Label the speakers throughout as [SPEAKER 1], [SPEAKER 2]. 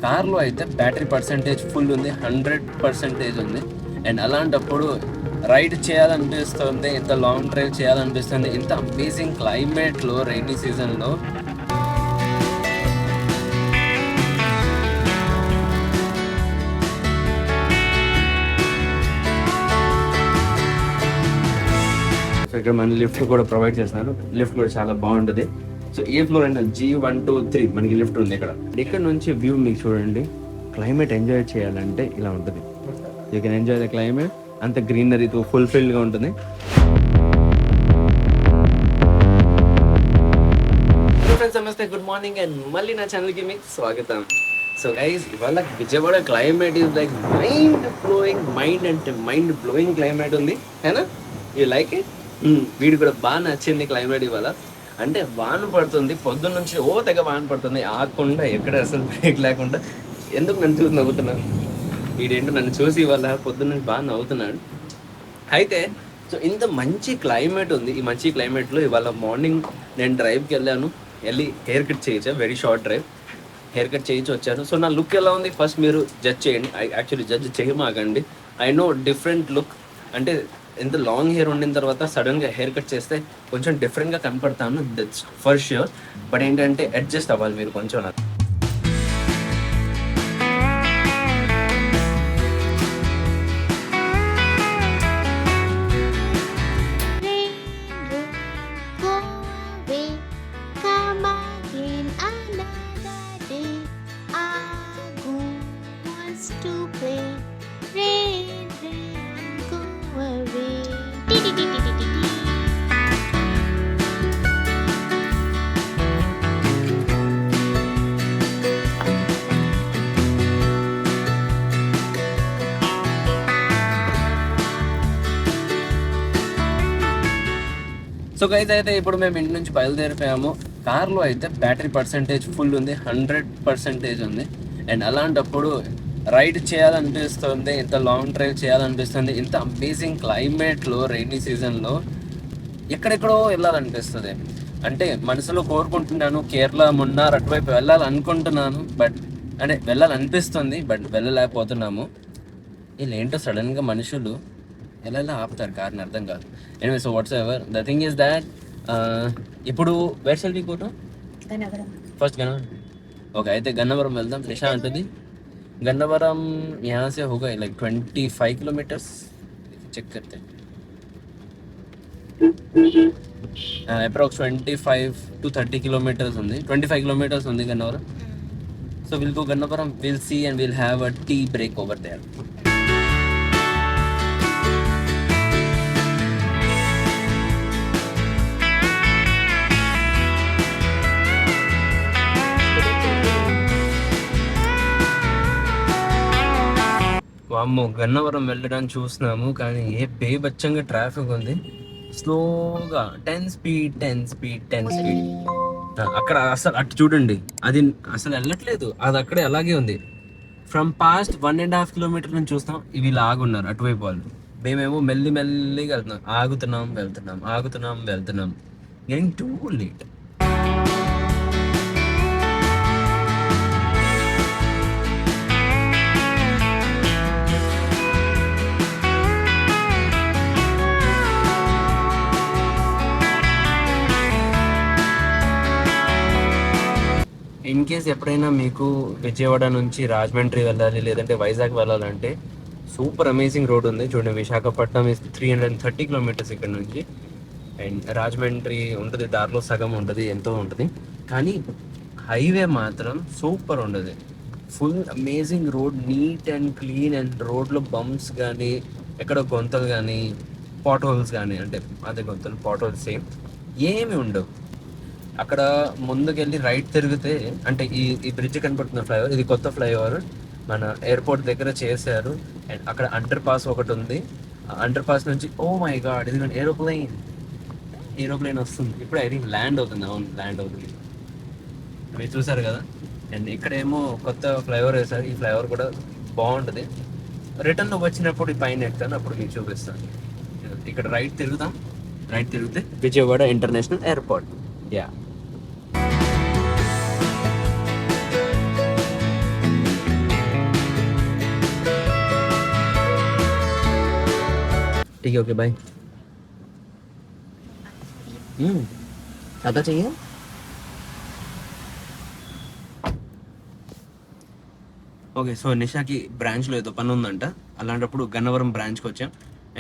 [SPEAKER 1] కార్లో అయితే battery percentage full ఉంది, 100% ఉంది. అండ్ అలాంటప్పుడు రైడ్ చేయాలనిపిస్తుంది, ఇంత లాంగ్ డ్రైవ్ చేయాలనిపిస్తుంది, ఇంత అమేజింగ్ క్లైమేట్లో రైనీ సీజన్లో. సో ఇక్కడ మన లిఫ్ట్ కూడా ప్రొవైడ్ చేస్తున్నారు, లిఫ్ట్ కూడా చాలా బాగుంటుంది. సో ఏ ఫ్లోర్ అయినా G123 మనకి లిఫ్ట్ ఉంది ఇక్కడ నుంచి వ్యూ మీకు చూడండి. క్లైమేట్ ఎంజాయ్ చేయాలంటే ఇలా ఉంటుంది. You can enjoy the climate, అంత గ్రీనరీతో ఫుల్ఫిల్డ్గా ఉంటుంది. ఫ్రెండ్స్ నమస్తే, గుడ్ మార్నింగ్ అండ్ మళ్ళీ నా ఛానల్కి మీకు స్వాగతం. సో గైస్, ఇవాళ Vijayawada climate is like mind blowing climate ఉంది, హేనా? You like it? వీడు కూడా బాగా నచ్చింది క్లైమేట్ ఇవాళ. అంటే వాన పడుతుంది, పొద్దున్న నుంచి తెగ వాన పడుతుంది, ఆగకుండా ఎక్కడ అసలు బ్రేక్ లేకుండా. ఎందుకు నన్ను చూసి నవ్వుతున్నాను? వీడేంటో నన్ను చూసి ఇవాళ పొద్దున్న నుంచి బాగా నవ్వుతున్నాడు. అయితే సో ఇంత మంచి క్లైమేట్ ఉంది. ఈ మంచి క్లైమేట్లో ఇవాళ మార్నింగ్ నేను డ్రైవ్కి వెళ్ళి హెయిర్ కట్ చేయొచ్చా, very short drive, hair cut చేయించి వచ్చాను. సో నా లుక్ ఎలా ఉంది ఫస్ట్ మీరు జడ్జ్ చేయండి. యాక్చువల్లీ జడ్జ్ చేయమాకండి. ఐ నో డిఫరెంట్ లుక్, అంటే ఎంత లాంగ్ హెయిర్ ఉండిన తర్వాత సడన్గా హెయిర్ కట్ చేస్తే కొంచెం డిఫరెంట్గా కనపడతాను, దట్స్ ఫర్ ష్యూర్. బట్ ఏంటంటే అడ్జస్ట్ అవ్వాలి మీరు కొంచెం. నాకు సో గైస్, అయితే ఇప్పుడు మేము ఇంటి నుంచి బయలుదేరిపోయాము. కార్లో అయితే బ్యాటరీ పర్సంటేజ్ ఫుల్ ఉంది, 100% ఉంది. అండ్ అలాంటప్పుడు రైడ్ చేయాలనిపిస్తుంది, ఇంత లాంగ్ డ్రైవ్ చేయాలనిపిస్తుంది, ఇంత అమేజింగ్ క్లైమేట్లో రైనీ సీజన్లో ఎక్కడెక్కడో వెళ్ళాలనిపిస్తుంది. అంటే మనసులో కోరుకుంటున్నాను, కేరళ, మున్నార్ అటువైపు వెళ్ళాలనుకుంటున్నాను, బట్ అంటే వెళ్ళాలనిపిస్తుంది, బట్ వెళ్ళలేకపోతున్నాము. వీళ్ళు ఏంటో సడన్గా మనుషులు ఎలా ఆపుతారు కార్ని అర్థం కాదు. Anyway, so whatsoever, the thing is that ఇప్పుడు where shall we go to? First Gannavaram. Okay, అయితే గన్నవరం వెళ్దాం. త్రిషా అంటుంది గన్నవరం यहाँ से होगा like 25 किलोमीटर्स, చెక్ करते हैं. అప్రాక్స్ 25 to 30 kilometers ఉంది, 25 kilometers ఉంది Gannavaram. So will go Gannavaram, will see and will have a tea break over there. వామ్మో, గన్నవరం వెళ్ళడానికి చూస్తున్నాము, కానీ ఏ బేబచ్చంగా ట్రాఫిక్ ఉంది. స్లోగా 10 స్పీడ్. అక్కడ అసలు అటు చూడండి, అది అసలు వెళ్ళట్లేదు, అది అక్కడే అలాగే ఉంది. ఫ్రమ్ పాస్ట్ 1.5 kilometers నుంచి చూస్తాం, ఇవి లాగున్నారు అటువైపు వాళ్ళు. మేమేమో మెల్లిగా వెళ్తున్నాం, ఆగుతున్నాం. Getting too late. In case ఎప్పుడైనా మీకు విజయవాడ నుంచి రాజమండ్రి వెళ్ళాలి, లేదంటే వైజాగ్ వెళ్ళాలంటే సూపర్ అమేజింగ్ రోడ్ ఉంది చూడండి. విశాఖపట్నం 330 kilometers ఇక్కడ నుంచి. అండ్ రాజమండ్రి ఉంటుంది, దారిలో సగం ఉంటుంది, ఎంతో ఉంటుంది. కానీ హైవే మాత్రం సూపర్ ఉండదు, full amazing road, neat and clean. And రోడ్లో బంప్స్ కానీ, ఎక్కడ గొంతలు కానీ, పాట్ హోల్స్ కానీ, అంటే అదే గొంతలు, పాట్ హోల్స్ ఏమి ఉండవు. అక్కడ ముందుకెళ్ళి రైట్ తిరిగితే, అంటే ఈ బ్రిడ్జ్ కనపడుతున్న ఫ్లైఓవర్, ఇది కొత్త ఫ్లైఓవర్ మన ఎయిర్పోర్ట్ దగ్గర చేశారు. అండ్ అక్కడ అండర్ పాస్ ఒకటి ఉంది. అండర్ పాస్ నుంచి ఓ మై గాడ్, ఇది ఏరోప్లేన్ వస్తుంది ఇప్పుడు. ఐ థింక్ ల్యాండ్ అవుతుంది. అవును, ల్యాండ్ అవుతుంది, మీరు చూసారు కదా. అండ్ ఇక్కడేమో కొత్త ఫ్లైఓవర్ వేశారు, ఈ ఫ్లైఓవర్ కూడా బాగుంటుంది. రిటర్న్ వచ్చినప్పుడు ఈ పైన ఎక్కుతాను, అప్పుడు మీకు చూపిస్తాను. ఇక్కడ రైట్ తిరిగితే విజయవాడ ఇంటర్నేషనల్ ఎయిర్పోర్ట్. యా, ठीक है ओके बाय आता चाहिए ఓకే సో నిషాకి బ్రాంచ్లో ఏదో పని ఉందంట అలాంటప్పుడు గన్నవరం బ్రాంచ్కి వచ్చాం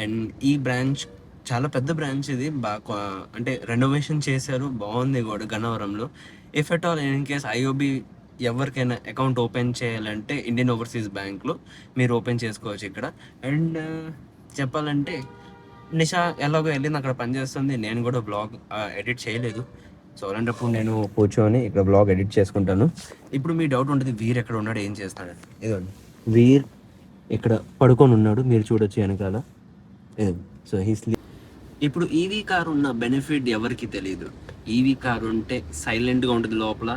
[SPEAKER 1] అండ్ ఈ బ్రాంచ్ చాలా పెద్ద బ్రాంచ్ ఇది బాగా అంటే రెనోవేషన్ చేశారు బాగుంది కూడా గన్నవరంలో if at all in case IOB ఎవరికైనా అకౌంట్ ఓపెన్ చేయాలంటే ఇండియన్ ఓవర్సీస్ బ్యాంక్లో మీరు ఓపెన్ చేసుకోవచ్చు ఇక్కడ అండ్ చెప్పాలంటే నిషా ఎలాగో వెళ్ళింది అక్కడ పనిచేస్తుంది నేను కూడా బ్లాగ్ ఎడిట్ చేయలేదు సో అలాంటప్పుడు నేను కూర్చొని ఇక్కడ బ్లాగ్ ఎడిట్ చేసుకుంటాను ఇప్పుడు మీ డౌట్ ఉంటుంది వీర్ ఎక్కడ ఉన్నాడు ఏం చేస్తాడు ఏదండి వీర్ ఇక్కడ పడుకొని ఉన్నాడు మీరు చూడొచ్చు వెనకాల సో ఇప్పుడు ఈవీ కార్ ఉన్న బెనిఫిట్ ఎవరికి తెలియదు ఈవీ కార్ ఉంటే సైలెంట్గా ఉంటుంది లోపల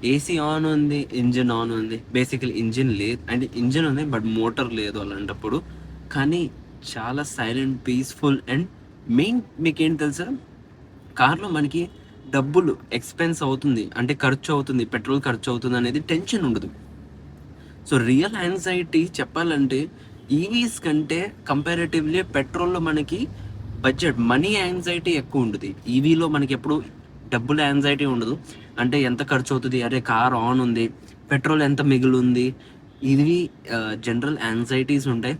[SPEAKER 1] ఏసీ ఆన్ ఉంది ఇంజిన్ ఆన్ ఉంది బేసికలీ ఇంజిన్ లేదు అండ్ ఇంజిన్ ఉంది బట్ మోటార్ లేదు అలాంటప్పుడు కానీ చాలా సైలెంట్ పీస్ఫుల్ అండ్ మెయిన్ మీకేం తెలుసా కార్లో మనకి డబ్బులు ఎక్స్పెన్స్ అవుతుంది అంటే ఖర్చు అవుతుంది పెట్రోల్ ఖర్చు అవుతుంది అనేది టెన్షన్ ఉండదు సో రియల్ యాంగ్జైటీ చెప్పాలంటే ఈవీస్ కంటే కంపారేటివ్లీ పెట్రోల్లో మనకి బడ్జెట్ మనీ యాంగ్జైటీ ఎక్కువ ఉంటుంది ఈవీలో మనకి ఎప్పుడు డబ్బుల యాంగ్జైటీ ఉండదు అంటే ఎంత ఖర్చు అవుతుంది అరే కార్ ఆన్ ఉంది పెట్రోల్ ఎంత మిగిలింది ఇవి జనరల్ యాంగ్జైటీస్ ఉంటాయి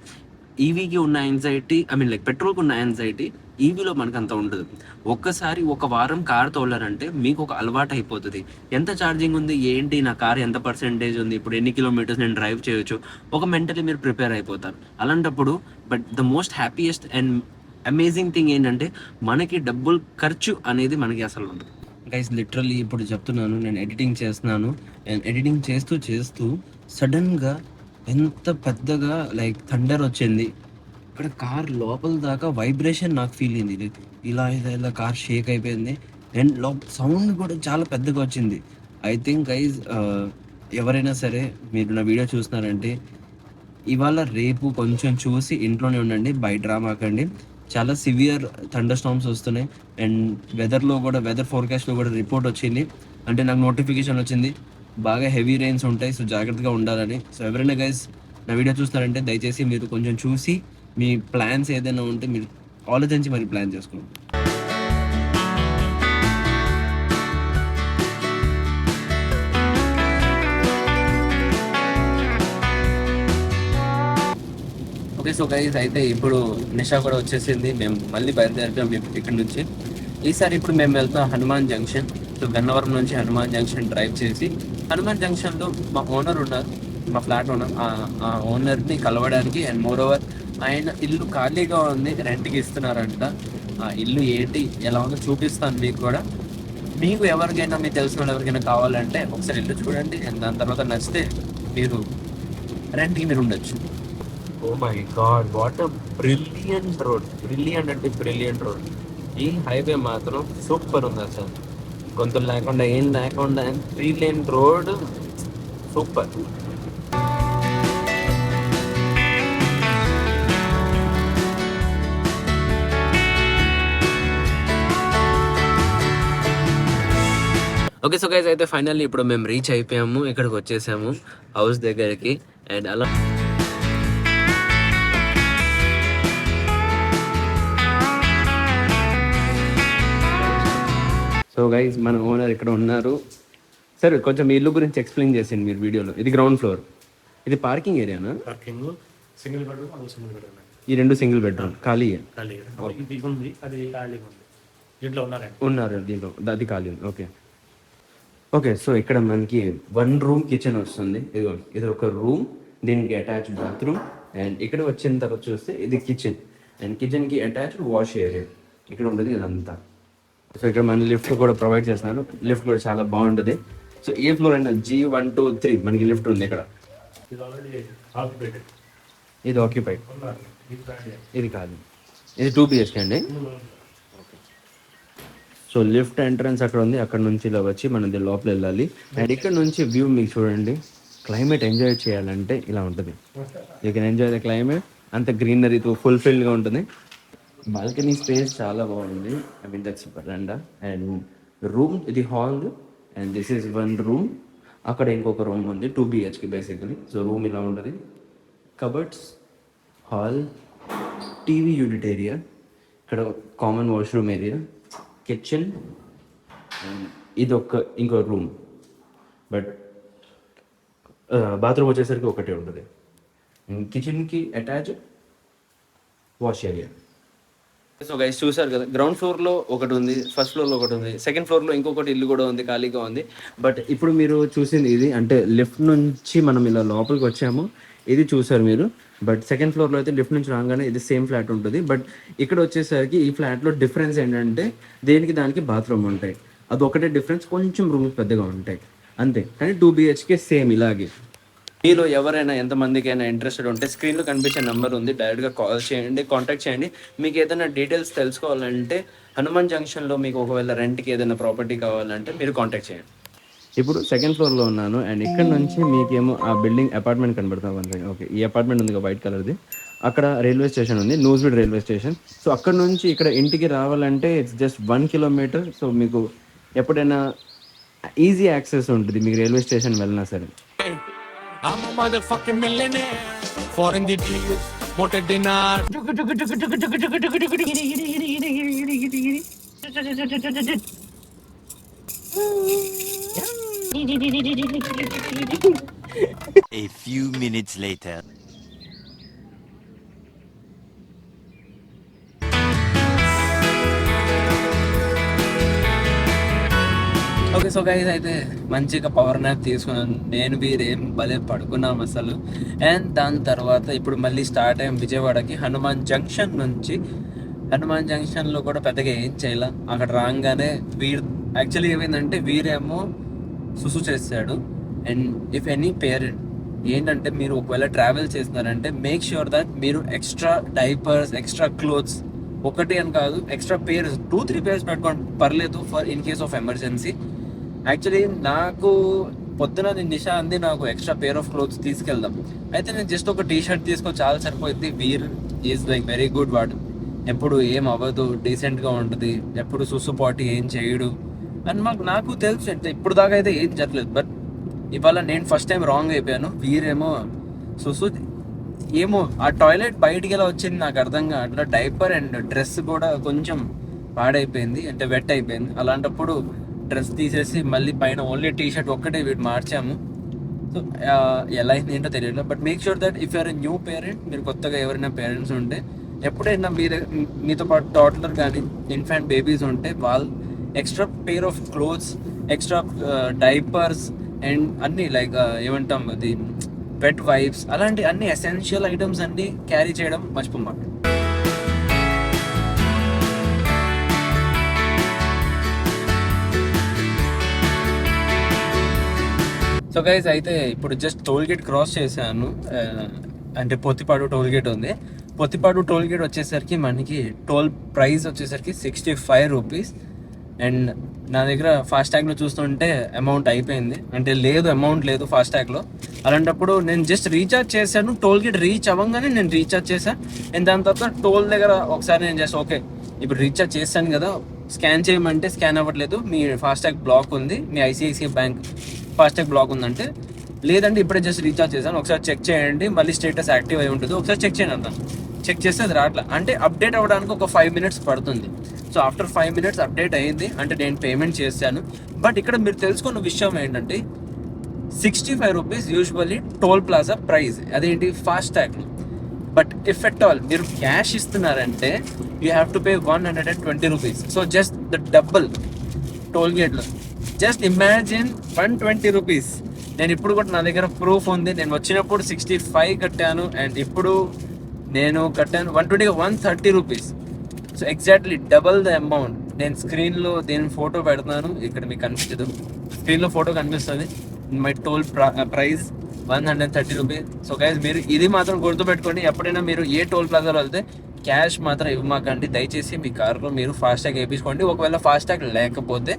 [SPEAKER 1] ఈవీకి ఉన్న యాంగ్జైటీ లైక్ పెట్రోల్కి ఉన్న యాంగ్జైటీ ఈవీలో మనకు అంత ఉండదు ఒక్కసారి ఒక వారం కార్ తోలారంటే మీకు ఒక అలవాటు అయిపోతుంది ఎంత ఛార్జింగ్ ఉంది ఏంటి నా కార్ ఎంత పర్సెంటేజ్ ఉంది ఇప్పుడు ఎన్ని కిలోమీటర్స్ నేను డ్రైవ్ చేయొచ్చు ఒక మెంటలీ మీరు ప్రిపేర్ అయిపోతారు అలాంటప్పుడు but the most happiest and amazing thing ఏంటంటే మనకి డబ్బులు ఖర్చు అనేది మనకి అసలు ఉండదు గైస్ లిటరల్లీ ఇప్పుడు చెప్తున్నాను నేను ఎడిటింగ్ చేస్తున్నాను అండ్ ఎడిటింగ్ చేస్తూ సడన్గా ఎంత పెద్దగా లైక్ థండర్ వచ్చింది ఇక్కడ కార్ లోపల దాకా వైబ్రేషన్ నాకు ఫీల్ అయింది ఇలా కార్ షేక్ అయిపోయింది అండ్ సౌండ్ కూడా చాలా పెద్దగా వచ్చింది ఐ థింక్ గైజ్ ఎవరైనా సరే మీరు నా వీడియో చూస్తున్నారంటే ఇవాళ రేపు కొంచెం చూసి ఇంట్లోనే ఉండండి బయట రామాకండి చాలా సివియర్ థండర్ స్టార్మ్స్ వస్తున్నాయి అండ్ వెదర్ ఫోర్కాస్ట్లో కూడా రిపోర్ట్ వచ్చింది అంటే నాకు నోటిఫికేషన్ వచ్చింది బాగా హెవీ రెయిన్స్ ఉంటాయి సో జాగ్రత్తగా ఉండాలని సో ఎవరైనా గైస్ నా వీడియో చూస్తున్నారంటే దయచేసి మీరు కొంచెం చూసి మీ ప్లాన్స్ ఏదైనా ఉంటే మీరు ఆలోచించి మరి ప్లాన్ చేసుకోండి ఓకే సో గైస్ అయితే ఇప్పుడు నిషా కూడా వచ్చేసింది మేము మళ్ళీ బయలుదేరిపోయాం ఇక్కడ నుంచి ఈసారి ఇప్పుడు మేము వెళ్తాం హనుమాన్ జంక్షన్ సో గన్నవరం నుంచి హనుమాన్ జంక్షన్ డ్రైవ్ చేసి హనుమాన్ జంక్షన్లో మా ఓనర్ ఉన్నారు మా ఫ్లాట్ ఓనర్ ఆ ఓనర్ని కలవడానికి అండ్ మోరోవర్ ఆయన ఇల్లు ఖాళీగా ఉంది రెంట్కి ఇస్తున్నారంట ఆ ఇల్లు ఏంటి ఎలా ఉందో చూపిస్తాను మీకు కూడా మీకు ఎవరికైనా మీకు తెలిసిన వాళ్ళు ఎవరికైనా కావాలంటే ఒకసారి ఇల్లు చూడండి అండ్ దాని తర్వాత నచ్చితే మీరు రెంట్కి మీరు ఉండొచ్చు oh my god what a brilliant road brilliant road ఈ హైవే మాత్రం సూపర్ ఉంది అసలు గొంతులు లేకుండా ఏం లేకుండా 3 lane road super okay so guys అయితే ఫైనల్లీ ఇప్పుడు మేము రీచ్ అయిపోయాము ఇక్కడికి వచ్చేసాము హౌస్ దగ్గరికి అండ్ అలా సో గైస్ మన ఓనర్ ఇక్కడ ఉన్నారు సార్ కొంచెం మీ ఇల్లు గురించి ఎక్స్ప్లెయిన్ చేసింది మీరు వీడియోలో ఇది గ్రౌండ్ ఫ్లోర్ ఇది పార్కింగ్ ఏరియానా
[SPEAKER 2] సింగిల్ బెడ్రూమ్
[SPEAKER 1] ఈ రెండు సింగిల్ బెడ్రూమ్ ఖాళీ ఉన్నారు దీంట్లో అది ఖాళీ ఉంది ఓకే ఓకే సో ఇక్కడ మనకి 1 రూమ్ కిచెన్ వస్తుంది ఇది ఒక రూమ్ దీనికి అటాచ్డ్ బాత్రూమ్ అండ్ ఇక్కడ వచ్చిన తర్వాత చూస్తే ఇది కిచెన్ అండ్ కిచెన్కి అటాచ్డ్ వాష్ ఏరియా ఇక్కడ ఉంటుంది ఇదంతా సో ఇక్కడ మన లిఫ్ట్ కూడా ప్రొవైడ్ చేస్తున్నారు లిఫ్ట్ కూడా చాలా బాగుంటుంది సో ఏ ఫ్లోర్ అయినా G1 2 3 మనకి లిఫ్ట్ ఉంది ఇక్కడ ఇది ఆక్యుపైడ్ ఇది కాదు ఇది 2 BHK అండి సో లిఫ్ట్ ఎంట్రన్స్ అక్కడ ఉంది అక్కడ నుంచి ఇలా వచ్చి మనం లోపల వెళ్ళాలి అండ్ ఇక్కడ నుంచి వ్యూ మీకు చూడండి క్లైమేట్ ఎంజాయ్ చేయాలంటే ఇలా ఉంటుంది you can enjoy the climate అంత గ్రీనరీతో ఫుల్ఫిల్డ్గా ఉంటుంది బాల్కనీ స్పేస్ చాలా బాగుంది దట్స్ వరండా అండ్ రూమ్ ఇది hall and this is 1 room అక్కడ ఇంకొక రూమ్ ఉంది 2 BHK బేసికలీ సో రూమ్ ఇలా ఉంటుంది cupboards hall TV unit area ఇక్కడ కామన్ వాష్రూమ్ ఏరియా, కిచెన్, ఇది ఇంకో రూమ్. బట్ బాత్రూమ్ వచ్చేసరికి ఒకటే ఉంటుంది. కిచెన్కి attach wash area. So guys చూసారు కదా, గ్రౌండ్ ఫ్లోర్లో ఒకటి ఉంది, ఫస్ట్ ఫ్లోర్లో ఒకటి ఉంది, సెకండ్ ఫ్లోర్లో ఇంకొకటి ఇల్లు కూడా ఉంది, ఖాళీగా ఉంది. బట్ ఇప్పుడు మీరు చూసింది ఇది, అంటే లిఫ్ట్ నుంచి మనం ఇలా లోపలికి వచ్చాము, ఇది చూసారు మీరు. బట్ సెకండ్ ఫ్లోర్లో అయితే లిఫ్ట్ నుంచి రాగానే ఇది సేమ్ ఫ్లాట్ ఉంటుంది. బట్ ఇక్కడ వచ్చేసరికి ఈ ఫ్లాట్లో డిఫరెన్స్ ఏంటంటే దేనికి దానికి బాత్రూమ్ ఉంటాయి, అది ఒకటే డిఫరెన్స్, కొంచెం రూమ్స్ పెద్దగా ఉంటాయి అంతే. కానీ 2 BHK సేమ్ ఇలాగే. మీలో ఎవరైనా ఎంతమందికైనా ఇంట్రెస్టెడ్ ఉంటే స్క్రీన్లో కనిపించే నెంబర్ ఉంది, డైరెక్ట్గా కాల్ చేయండి, కాంటాక్ట్ చేయండి. మీకు ఏదైనా డీటెయిల్స్ తెలుసుకోవాలంటే హనుమాన్ జంక్షన్లో మీకు ఒకవేళ రెంట్కి ఏదైనా ప్రాపర్టీ కావాలంటే మీరు కాంటాక్ట్ చేయండి. ఇప్పుడు సెకండ్ ఫ్లోర్లో ఉన్నాను అండ్ ఇక్కడ నుంచి మీకేమో ఆ బిల్డింగ్ అపార్ట్మెంట్ కనబడుతుంది. ఓకే, ఈ అపార్ట్మెంట్ ఉంది వైట్ కలర్ది, అక్కడ రైల్వే స్టేషన్ ఉంది, నూజివీడ్ రైల్వే స్టేషన్. సో అక్కడ నుంచి ఇక్కడ ఇంటికి రావాలంటే ఇట్స్ జస్ట్ 1 kilometer. సో మీకు ఎప్పుడైనా ఈజీ యాక్సెస్ ఉంటుంది మీకు రైల్వే స్టేషన్ వెళ్ళినా సరే.
[SPEAKER 3] I'm a motherfucking millionaire. Foreign the deals, motor dinar.
[SPEAKER 4] A few minutes later.
[SPEAKER 1] Okay, so guys అయితే మంచిగా పవర్ న్యాప్ తీసుకున్నాను నేను, వీరేం భలే పడుకున్నాం అసలు. అండ్ దాని తర్వాత ఇప్పుడు మళ్ళీ స్టార్ట్ అయ్యాం విజయవాడకి. హనుమాన్ జంక్షన్ నుంచి, హనుమాన్ జంక్షన్లో కూడా పెద్దగా ఏం చేయాల. అక్కడ రాగానే యాక్చువల్లీ ఏమైందంటే వీరేమో సుసు చేస్తాడు. అండ్ ఇఫ్ ఎనీ పేరెంట్ ఏంటంటే మీరు ఒకవేళ ట్రావెల్ చేస్తున్నారంటే మేక్ ష్యూర్ దట్ మీరు ఎక్స్ట్రా డైపర్స్, ఎక్స్ట్రా క్లోత్స్, ఒకటి అని కాదు ఎక్స్ట్రా పేర్స్ 2-3 పేర్స్ పెట్టుకోండి పర్లేదు, for in case of emergency. Actually నాకు పొద్దున నేను నిషా అంది నాకు ఎక్స్ట్రా పేర్ ఆఫ్ క్లోత్స్ తీసుకెళ్దాం, అయితే నేను జస్ట్ ఒక టీ-షర్ట్ తీసుకొని చాలా సరిపోయింది. వీర్ ఈజ్ లైక్ వెరీ గుడ్, వాడు ఎప్పుడు ఏం అవ్వదు, డీసెంట్గా ఉంటుంది, ఎప్పుడు సుసుపాటి ఏం చేయడు అని నాకు తెలుసు. ఇప్పుడు దాకా అయితే ఏం జరగలేదు. బట్ ఇవాళ నేను ఫస్ట్ టైం రాంగ్ అయిపోయాను. వీరేమో సుసు ఏమో ఆ టాయిలెట్ బయటికి ఎలా వచ్చింది నాకు అర్థం కావట్లా. డైపర్ అండ్ డ్రెస్ కూడా కొంచెం పాడైపోయింది, అంటే వెట్ అయిపోయింది. అలాంటప్పుడు డ్రెస్ తీసేసి మళ్ళీ పైన ఓన్లీ టీ-షర్ట్ ఒక్కటే వీటి మార్చాము. సో ఎలా అయింది ఏంటో తెలియదు. But make sure that if you're a new parent, మీరు కొత్తగా ఎవరైనా పేరెంట్స్ ఉంటే ఎప్పుడైనా మీతో పాటు టాడ్లర్ కానీ ఇన్ఫాంట్ బేబీస్ ఉంటే వాళ్ళు extra pair of clothes, extra diapers and అన్నీ లైక్ ఏమంటాం అది వెట్ వైప్స్, అలాంటి అన్ని ఎసెన్షియల్ ఐటమ్స్ అన్ని క్యారీ చేయడం మర్చిపోమాక. సో గైస్ అయితే ఇప్పుడు జస్ట్ టోల్ గేట్ క్రాస్ చేశాను, అంటే పొత్తిపాడు టోల్ గేట్ ఉంది. పొత్తిపాడు టోల్ గేట్ వచ్చేసరికి మనకి టోల్ ప్రైస్ వచ్చేసరికి 65 రూపీస్. అండ్ నా దగ్గర ఫాస్టాగ్లో చూస్తుంటే అమౌంట్ అయిపోయింది, అంటే లేదు అమౌంట్ లేదు ఫాస్టాగ్లో. అలాంటప్పుడు నేను జస్ట్ రీఛార్జ్ చేశాను, టోల్ గేట్ రీచ్ అవ్వగానే నేను రీఛార్జ్ చేశాను. అండ్ దాని తర్వాత టోల్ దగ్గర ఒకసారి నేను జస్ట్ ఓకే ఇప్పుడు రీఛార్జ్ చేశాను కదా, స్కాన్ చేయమంటే స్కాన్ అవ్వట్లేదు, మీ ఫాస్టాగ్ బ్లాక్ ఉంది, మీ ఐసిఐసిఐ బ్యాంక్ ఫాస్టాగ్ బ్లాక్ ఉందంటే లేదంటే ఇప్పుడే జస్ట్ రీఛార్జ్ చేశాను, ఒకసారి చెక్ చేయండి, మళ్ళీ స్టేటస్ యాక్టివ్ అయి ఉంటుంది, ఒకసారి చెక్ చేయండి అంటాను. చెక్ చేస్తే అది రావట్లేదు, అంటే అప్డేట్ అవ్వడానికి ఒక 5 minutes పడుతుంది. సో ఆఫ్టర్ 5 minutes అప్డేట్ అయ్యింది, అంటే నేను పేమెంట్ చేశాను. బట్ ఇక్కడ మీరు తెలుసుకున్న విషయం ఏంటంటే 65 rupees usually toll plaza price, అదేంటి ఫాస్టాగ్లో. బట్ ఇఫ్ ఎట్ ఆల్ మీరు క్యాష్ ఇస్తున్నారంటే you have to pay 120 rupees. So just the double toll గేట్లో. Just imagine 120 rupees. నేను ఇప్పుడు కూడా నా దగ్గర ప్రూఫ్ ఉంది, నేను వచ్చినప్పుడు 65 కట్టాను అండ్ ఇప్పుడు నేను కట్టాను 130 rupees. So exactly double the amount. నేను స్క్రీన్లో దీని ఫోటో పెడతాను, ఇక్కడ మీకు కనిపించదు, స్క్రీన్లో ఫోటో కనిపిస్తుంది. My toll price 130 rupees. So guys మీరు ఇది మాత్రం గుర్తుపెట్టుకోండి, ఎప్పుడైనా మీరు ఏ టోల్ ప్లాజాలో వెళ్తే క్యాష్ మాత్రం ఇవ్వమాకండి దయచేసి. మీ కార్లో మీరు ఫాస్టాగ్ వేయించుకోండి, ఒకవేళ ఫాస్టాగ్ లేకపోతే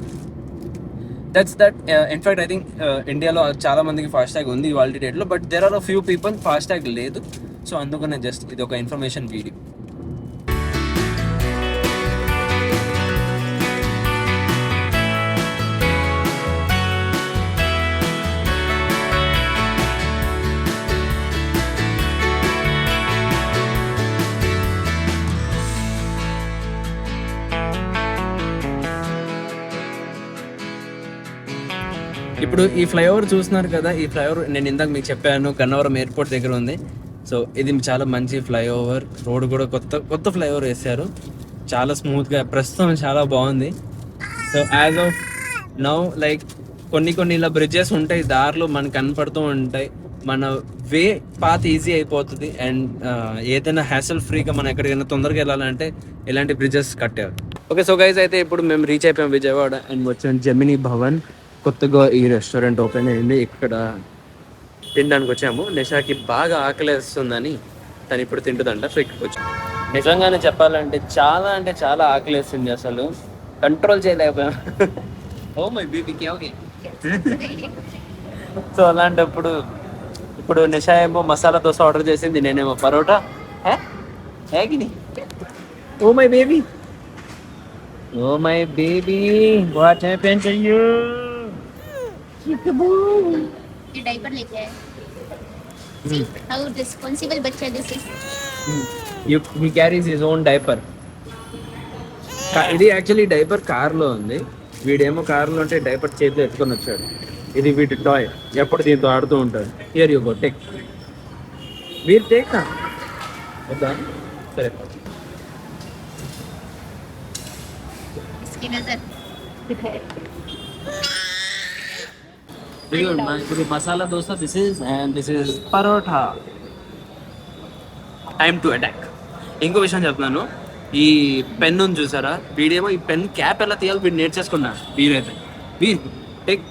[SPEAKER 1] that's that. In fact I think ఇండియాలో చాలా మందికి ఫాస్టాగ్ ఉంది ఇవాళ డేట్లో, but there are a few people FASTag లేదు. సో అందుకనే జస్ట్ ఇది ఒక ఇన్ఫర్మేషన్ వీడియో. ఇప్పుడు ఈ ఫ్లైఓవర్ చూస్తున్నారు కదా, ఈ ఫ్లైఓవర్ నేను ఇందాక మీకు చెప్పాను గన్నవరం ఎయిర్పోర్ట్ దగ్గర ఉంది. సో ఇది చాలా మంచి ఫ్లైఓవర్, రోడ్ కూడా కొత్త ఫ్లైఓవర్ వేశారు, చాలా స్మూత్గా ప్రస్తుతం చాలా బాగుంది. So as of now like కొన్ని ఇలా బ్రిడ్జెస్ ఉంటాయి దారిలో మనకు కనపడుతూ ఉంటాయి, మన వే పాత్ ఈజీ అయిపోతుంది. అండ్ ఏదైనా హ్యాసల్ ఫ్రీగా మనం ఎక్కడికైనా తొందరగా వెళ్ళాలంటే ఇలాంటి బ్రిడ్జెస్ కట్టారు. ఓకే సో గైజ్ అయితే ఇప్పుడు మేము రీచ్ అయిపోయాం విజయవాడ అండ్ వచ్చాం జెమినీ భవన్. కొత్తగా ఈ రెస్టారెంట్ ఓపెన్ అయింది, ఇక్కడ తినడానికి వచ్చాము. నిషాకి బాగా ఆకలేస్తుందని తను ఇప్పుడు తింటుందంట, సో ఇక్కడికి వచ్చాము. నిజంగానే చెప్పాలంటే చాలా ఆకలేస్తుంది, అసలు కంట్రోల్ చేయలేకపోయాం. ఓ మై బేబీకి ఓకే. సో అలాంటప్పుడు ఇప్పుడు నిషా ఏమో మసాలా దోశ ఆర్డర్ చేసింది, నేనేమో paratha. Oh my baby, oh my baby, what happen to you?
[SPEAKER 5] ये डायपर लेके आए. See how responsible बच्चा this is.
[SPEAKER 1] He carries his own diaper. ఇది యాక్చువల్లీ డైపర్ కార్లో ఉంది, వీడేమో కార్లో ఉంటే డైపర్ చేతిలో ఎత్తుకొని వచ్చాడు. ఇది వీటి టాయ్, ఎప్పుడు దీంతో ఆడుతూ ఉంటాడు. Here you go, take. వీరు టేక్ నా వద్దా? సరే
[SPEAKER 5] इसकी नजर.
[SPEAKER 1] ఇది masala dosa, this is and this is paratha. Time to attack. ఇంకో విషయం చెప్తున్నాను, ఈ పెన్ ఉంది చూసారా, వీడేమో ఈ పెన్ క్యాప్ ఎలా తీయాలి వీడు నేర్చేసుకున్నాడు. వీరైతే వీర్ take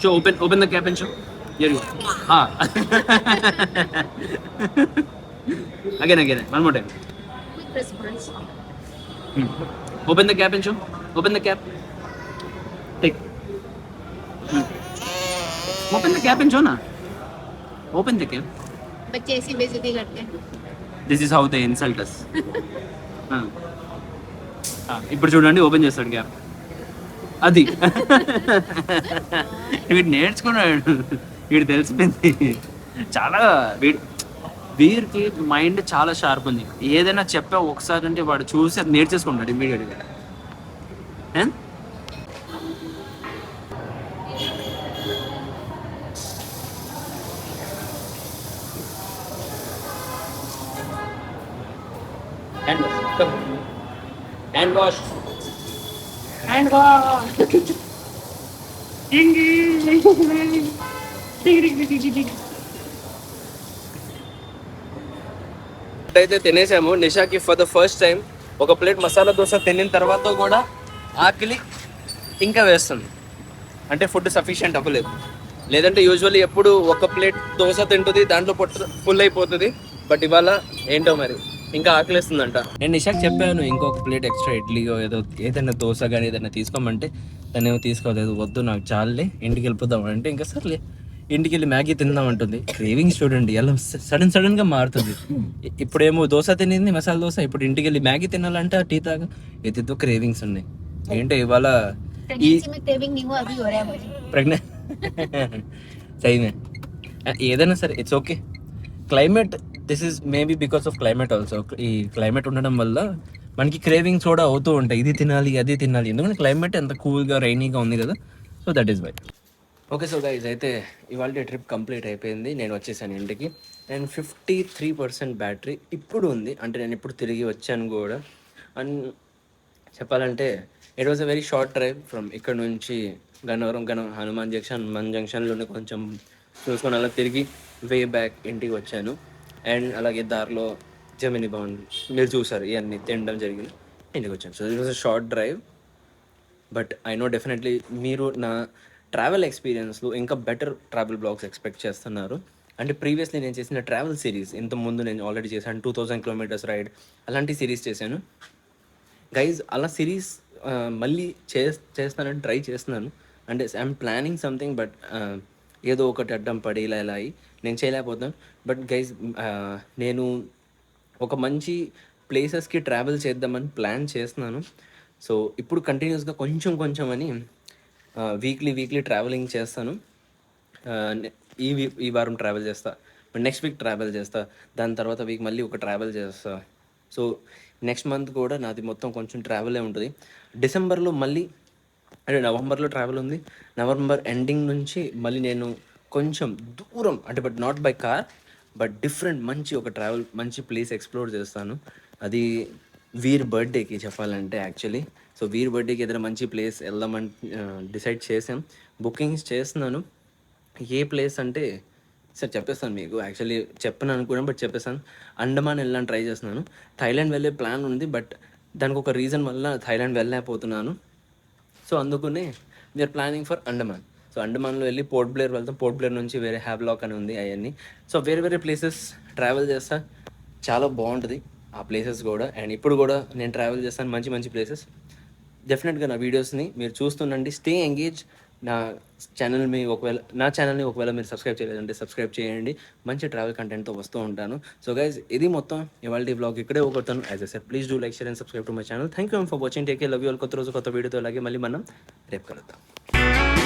[SPEAKER 1] show, open the cap and show. Again one more time.
[SPEAKER 5] Quick response.
[SPEAKER 1] Open the cap and show, open the cap, take. Open the cap and show ना, ओपन द कैप.
[SPEAKER 5] बच्चे ऐसी बेइज्जती करते हैं.
[SPEAKER 1] This is how they insult us. ఇప్పుడు చూడండి, open చేస్తాడు cap. అది వీడు నేర్చుకున్నాడు, వీడు తెలిసిపోయింది. చాలా వీరికి మైండ్ చాలా షార్ప్ ఉంది, ఏదైనా చెప్పా ఒకసారి అంటే వాడు చూసి అది నేర్చేసుకుంటాడు ఇమీడియట్గా. Hand wash. అయితే తినేసాము. నిషాకి ఫర్ ద ఫస్ట్ టైం ఒక ప్లేట్ మసాలా దోశ తినిన తర్వాత కూడా ఆకలి ఇంకా వేస్తుంది, అంటే ఫుడ్ సఫిషియెంట్ అవ్వలేదు. లేదంటే యూజువల్లీ ఎప్పుడు ఒక ప్లేట్ దోశ తింటుంది, దాంట్లో పొట్టు ఫుల్ అయిపోతుంది. బట్ ఇవాళ ఏంటో మరి ఇంకా ఆకలిస్తుందంట. నేను నిషాకి చెప్పాను ఇంకొక ప్లేట్ ఎక్స్ట్రా ఇడ్లీయో ఏదైనా దోశ కానీ ఏదైనా తీసుకోమంటే తనేమో తీసుకోలేదు, వద్దు నాకు చాలులే ఇంటికి వెళ్ళిపోదాం అంటే, ఇంకా సర్లే ఇంటికి వెళ్ళి మ్యాగీ తిందాం అంటుంది. క్రేవింగ్స్ చూడండి ఎలా సడన్గా మారుతుంది. ఇప్పుడేమో దోశ తినింది, మసాలా దోశ, ఇప్పుడు ఇంటికి వెళ్ళి మ్యాగీ తినాలంటే టీ తాగా, ఏదో క్రేవింగ్స్ ఉన్నాయి. ఏంటో ఇవాళ
[SPEAKER 5] प्रेगनेंसी में क्रेविंग नहीं हुआ, अभी हो रहा है मुझे.
[SPEAKER 1] ప్రెగ్నెంట్ సైమే ఏదైనా సరే it's okay. Climate, this is maybe because of climate also. ఈ క్లైమేట్ ఉండడం వల్ల మనకి క్రేవింగ్స్ కూడా అవుతూ ఉంటాయి, ఇది తినాలి అది తినాలి, ఎందుకంటే క్లైమేట్ ఎంత కూల్గా రైనీగా ఉంది కదా. So that is why. Okay so guys అయితే ఇవాళ ట్రిప్ కంప్లీట్ అయిపోయింది, నేను వచ్చేసాను ఇంటికి. అండ్ 53% బ్యాటరీ ఇప్పుడు ఉంది, అంటే నేను ఇప్పుడు తిరిగి వచ్చాను కూడా. అండ్ చెప్పాలంటే it was a very short drive from ఇక్కడ నుంచి గన్నవరం హనుమాన్ జంక్షన్లోనే కొంచెం చూసుకొని అలా తిరిగి వే బ్యాక్ ఇంటికి వచ్చాను. అండ్ అలాగే దారిలో జెమినీ భవన్ మీరు చూసారు, ఇవన్నీ తినడం జరిగింది, ఇంటికి వచ్చాను. So it was a short drive, but I know definitely మీరు నా ట్రావెల్ ఎక్స్పీరియన్స్లో ఇంకా బెటర్ ట్రావెల్ బ్లాగ్స్ ఎక్స్పెక్ట్ చేస్తున్నారు. అంటే ప్రీవియస్లీ నేను చేసిన ట్రావెల్ సిరీస్ ఇంతకుముందు నేను ఆల్రెడీ చేశాను, 2000 kilometers రైడ్ అలాంటి సిరీస్ చేశాను గైజ్. అలా సిరీస్ మళ్ళీ చేస్తానని ట్రై చేస్తున్నాను. అంటే ఐఎమ్ ప్లానింగ్ సంథింగ్, బట్ ఏదో ఒకటి అడ్డం పడి ఇలా అయ్యి నేను చేయలేకపోతున్నాను. బట్ గైజ్ నేను ఒక మంచి ప్లేసెస్కి ట్రావెల్ చేద్దామని ప్లాన్ చేస్తున్నాను. సో ఇప్పుడు కంటిన్యూస్గా కొంచెం అని వీక్లీ ట్రావెలింగ్ చేస్తాను. ఈ వారం ట్రావెల్ చేస్తా, నెక్స్ట్ వీక్ ట్రావెల్ చేస్తా, దాని తర్వాత వీక్ మళ్ళీ ఒక ట్రావెల్ చేస్తా. సో నెక్స్ట్ మంత్ కూడా నాది మొత్తం కొంచెం ట్రావెలే ఉంటుంది. డిసెంబర్లో మళ్ళీ అంటే నవంబర్లో ట్రావెల్ ఉంది. నవంబర్ ఎండింగ్ నుంచి మళ్ళీ నేను కొంచెం దూరం అంటే but not by car but different మంచి ఒక ట్రావెల్ మంచి ప్లేస్ ఎక్స్ప్లోర్ చేస్తాను. అది వీర్ బర్త్డేకి చెప్పాలంటే యాక్చువల్లీ. సో వీర్ బర్త్డేకి ఏదైనా మంచి ప్లేస్ వెళ్దామని డిసైడ్ చేసాం. బుకింగ్స్ చేస్తున్నాను. ఏ ప్లేస్ అంటే సార్ చెప్పేస్తాను మీకు. యాక్చువల్లీ చెప్పను అనుకున్నాను బట్ చెప్పేస్తాను. అండమాన్ వెళ్ళాలని ట్రై చేస్తున్నాను. థైలాండ్ వెళ్ళే ప్లాన్ ఉంది బట్ దానికి ఒక రీజన్ వల్ల థైలాండ్ వెళ్ళలేకపోతున్నాను. సో అందుకనే we're planning for Andaman. So అండమాన్లో వెళ్ళి పోర్ట్ బ్లేర్ వెళ్తాం. పోర్ట్ బ్లేర్ నుంచి వేరే హ్యావ్లాక్ అని ఉంది అవన్నీ. సో వేరే వేరే ప్లేసెస్ ట్రావెల్ చేస్తా. చాలా బాగుంటుంది ఆ ప్లేసెస్ కూడా. అండ్ ఇప్పుడు కూడా నేను ట్రావెల్ చేస్తాను మంచి మంచి ప్లేసెస్. డెఫినెట్గా నా వీడియోస్ని మీరు చూస్తుండండి. Stay engage. నా ఛానల్ని ఒకవేళ మీరు సబ్స్క్రైబ్ చేయలేదంటే సబ్స్క్రైబ్ చేయండి. మంచి ట్రావెల్ కంటెంట్తో వస్తూ ఉంటాను. సో గైజ్ ఇది మొత్తం ఇవాళ బ్లాగ్ ఇక్కడే ఒకతాను. As I said please do like share and subscribe to my channel. Thank you for watching. Take care. Love you all. కొత్త రోజు కొత్త వీడియోతో అలాగే మళ్ళీ మనం రేపు కలుద్దాం.